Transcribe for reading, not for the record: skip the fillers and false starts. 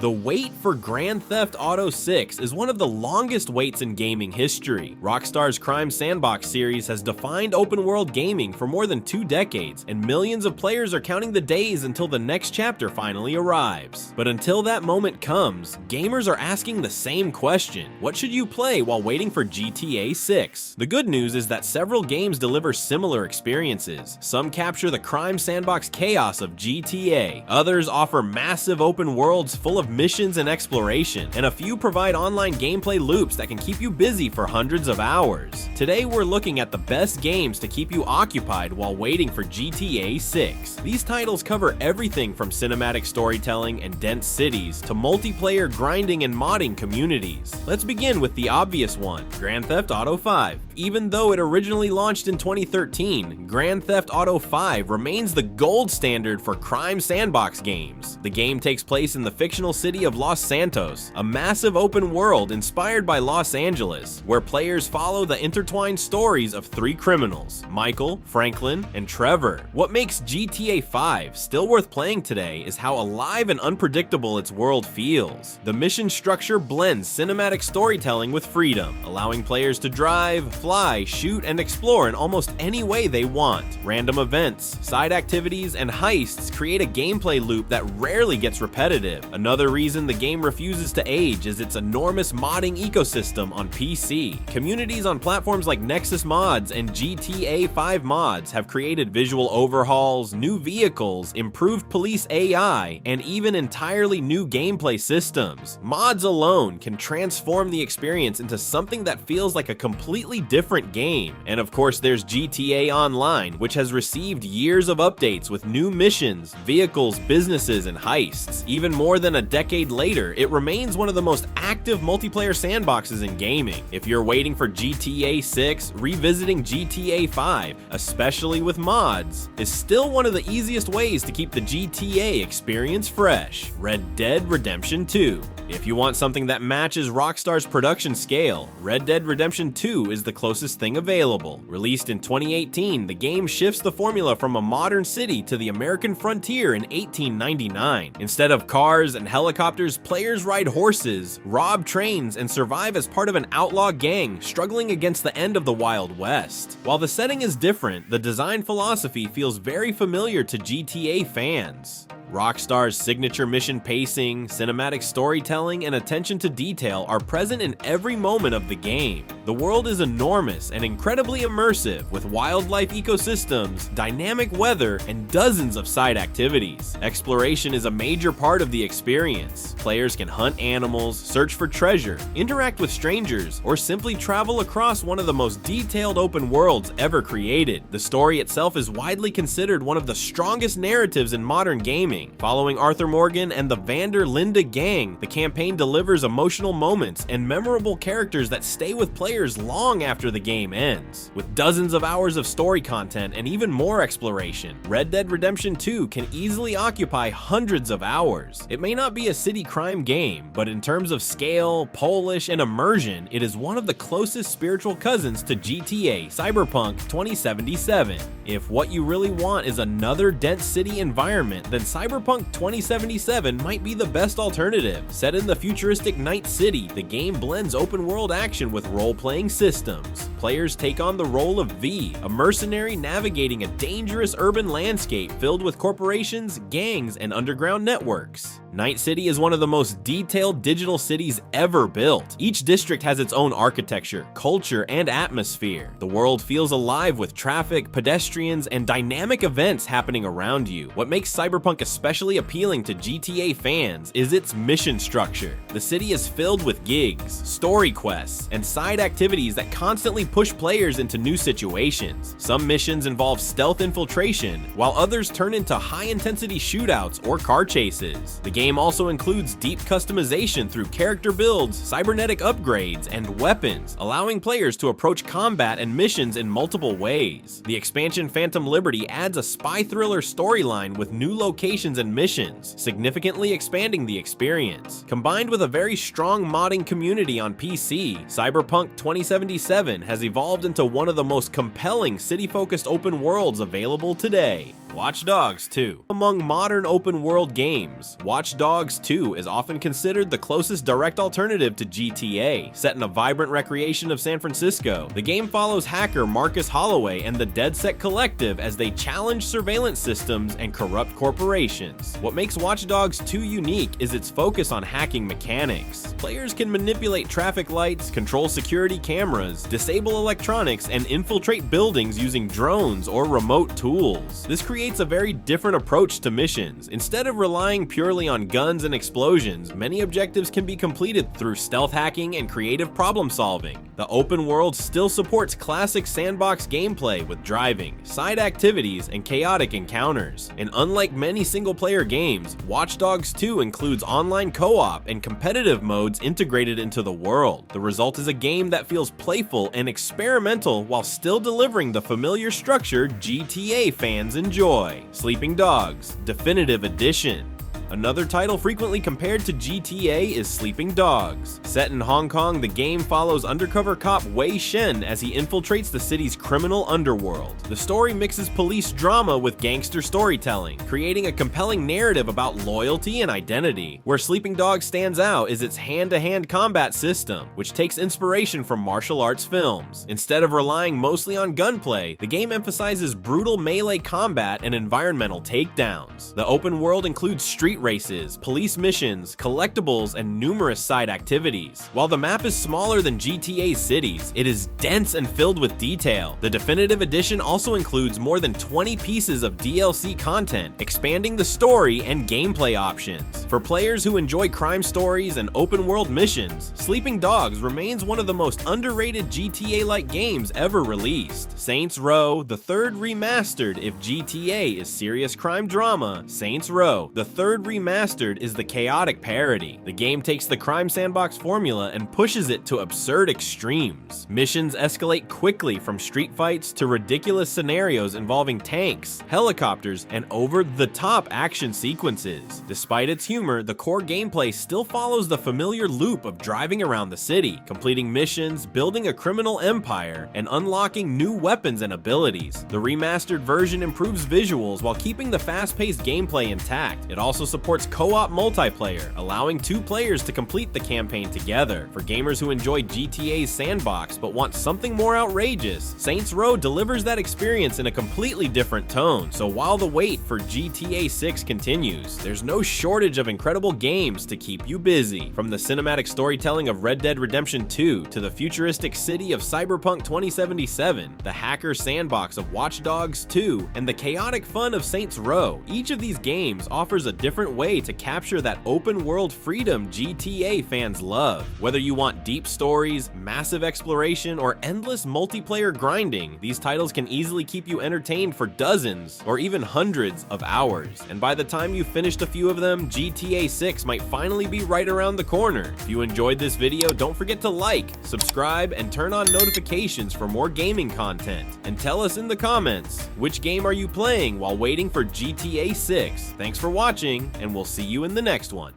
The wait for Grand Theft Auto 6 is one of the longest waits in gaming history. Rockstar's Crime Sandbox series has defined open-world gaming for more than 2 decades, and millions of players are counting the days until the next chapter finally arrives. But until that moment comes, gamers are asking the same question: what should you play while waiting for GTA 6? The good news is that several games deliver similar experiences. Some capture the Crime Sandbox chaos of GTA, others offer massive open worlds full of missions and exploration, and a few provide online gameplay loops that can keep you busy for hundreds of hours. Today we're looking at the best games to keep you occupied while waiting for GTA 6. These titles cover everything from cinematic storytelling and dense cities to multiplayer grinding and modding communities. Let's begin with the obvious one, Grand Theft Auto 5. Even though it originally launched in 2013, Grand Theft Auto 5 remains the gold standard for Crime Sandbox games. The game takes place in the fictional city of Los Santos, a massive open world inspired by Los Angeles, where players follow the intertwined stories of 3 criminals, Michael, Franklin, and Trevor. What makes GTA 5 still worth playing today is how alive and unpredictable its world feels. The mission structure blends cinematic storytelling with freedom, allowing players to drive, fly, shoot, and explore in almost any way they want. Random events, side activities, and heists create a gameplay loop that rarely gets repetitive. Another reason the game refuses to age is its enormous modding ecosystem on PC. Communities on platforms like Nexus Mods and GTA 5 Mods have created visual overhauls, new vehicles, improved police AI, and even entirely new gameplay systems. Mods alone can transform the experience into something that feels like a completely different game. And of course there's GTA Online, which has received years of updates with new missions, vehicles, businesses, and heists. Even more than a decade later, it remains one of the most active multiplayer sandboxes in gaming. If you're waiting for GTA 6, revisiting GTA 5, especially with mods, is still one of the easiest ways to keep the GTA experience fresh. Red Dead Redemption 2. If you want something that matches Rockstar's production scale, Red Dead Redemption 2 is the closest thing available. Released in 2018, the game shifts the formula from a modern city to the American frontier in 1899. Instead of cars and helicopters, players ride horses, rob trains, and survive as part of an outlaw gang struggling against the end of the Wild West. While the setting is different, the design philosophy feels very familiar to GTA fans. Rockstar's signature mission pacing, cinematic storytelling, and attention to detail are present in every moment of the game. The world is enormous and incredibly immersive, with wildlife ecosystems, dynamic weather, and dozens of side activities. Exploration is a major part of the experience. Players can hunt animals, search for treasure, interact with strangers, or simply travel across one of the most detailed open worlds ever created. The story itself is widely considered one of the strongest narratives in modern gaming. Following Arthur Morgan and the Vander Linde gang, the campaign delivers emotional moments and memorable characters that stay with players long after the game ends. With dozens of hours of story content and even more exploration, Red Dead Redemption 2 can easily occupy hundreds of hours. It may not be a city crime game, but in terms of scale, polish, and immersion, it is one of the closest spiritual cousins to GTA Cyberpunk 2077. If what you really want is another dense city environment, then Cyberpunk 2077 might be the best alternative. Set in the futuristic Night City, the game blends open-world action with role-playing systems. Players take on the role of V, a mercenary navigating a dangerous urban landscape filled with corporations, gangs, and underground networks. Night City is one of the most detailed digital cities ever built. Each district has its own architecture, culture, and atmosphere. The world feels alive with traffic, pedestrians, and dynamic events happening around you. What makes Cyberpunk especially appealing to GTA fans is its mission structure. The city is filled with gigs, story quests, and side activities that constantly push players into new situations. Some missions involve stealth infiltration, while others turn into high-intensity shootouts or car chases. The game also includes deep customization through character builds, cybernetic upgrades, and weapons, allowing players to approach combat and missions in multiple ways. The expansion Phantom Liberty adds a spy thriller storyline with new locations and missions, significantly expanding the experience. Combined with a very strong modding community on PC, Cyberpunk 2077 has evolved into one of the most compelling city-focused open worlds available today. Watch Dogs 2. Among modern open-world games, Watch Dogs 2 is often considered the closest direct alternative to GTA. Set in a vibrant recreation of San Francisco, the game follows hacker Marcus Holloway and the DeadSec Collective as they challenge surveillance systems and corrupt corporations. What makes Watch Dogs 2 unique is its focus on hacking mechanics. Players can manipulate traffic lights, control security cameras, disable electronics, and infiltrate buildings using drones or remote tools. This creates a very different approach to missions. Instead of relying purely on guns and explosions, many objectives can be completed through stealth hacking and creative problem solving. The open world still supports classic sandbox gameplay with driving, side activities, and chaotic encounters. And unlike many single-player games, Watch Dogs 2 includes online co-op and competitive modes integrated into the world. The result is a game that feels playful and experimental while still delivering the familiar structure GTA fans enjoy. Sleeping Dogs Definitive Edition. Another title frequently compared to GTA is Sleeping Dogs. Set in Hong Kong, the game follows undercover cop Wei Shen as he infiltrates the city's criminal underworld. The story mixes police drama with gangster storytelling, creating a compelling narrative about loyalty and identity. Where Sleeping Dogs stands out is its hand-to-hand combat system, which takes inspiration from martial arts films. Instead of relying mostly on gunplay, the game emphasizes brutal melee combat and environmental takedowns. The open world includes street races, police missions, collectibles, and numerous side activities. While the map is smaller than GTA's cities, it is dense and filled with detail. The Definitive Edition also includes more than 20 pieces of DLC content, expanding the story and gameplay options. For players who enjoy crime stories and open-world missions, Sleeping Dogs remains one of the most underrated GTA-like games ever released. Saints Row, the third remastered if GTA is serious crime drama. Saints Row, the third Remastered is the chaotic parody. The game takes the crime sandbox formula and pushes it to absurd extremes. Missions escalate quickly from street fights to ridiculous scenarios involving tanks, helicopters, and over-the-top action sequences. Despite its humor, the core gameplay still follows the familiar loop of driving around the city, completing missions, building a criminal empire, and unlocking new weapons and abilities. The remastered version improves visuals while keeping the fast-paced gameplay intact. It also supports co-op multiplayer, allowing two players to complete the campaign together. For gamers who enjoy GTA's sandbox but want something more outrageous, Saints Row delivers that experience in a completely different tone. So while the wait for GTA 6 continues, there's no shortage of incredible games to keep you busy. From the cinematic storytelling of Red Dead Redemption 2 to the futuristic city of Cyberpunk 2077, the hacker sandbox of Watch Dogs 2, and the chaotic fun of Saints Row, each of these games offers a different way to capture that open world freedom GTA fans love. Whether you want deep stories, massive exploration, or endless multiplayer grinding, these titles can easily keep you entertained for dozens or even hundreds of hours. And by the time you've finished a few of them, GTA 6 might finally be right around the corner. If you enjoyed this video, don't forget to like, subscribe, and turn on notifications for more gaming content. And tell us in the comments, which game are you playing while waiting for GTA 6? Thanks for watching, and we'll see you in the next one.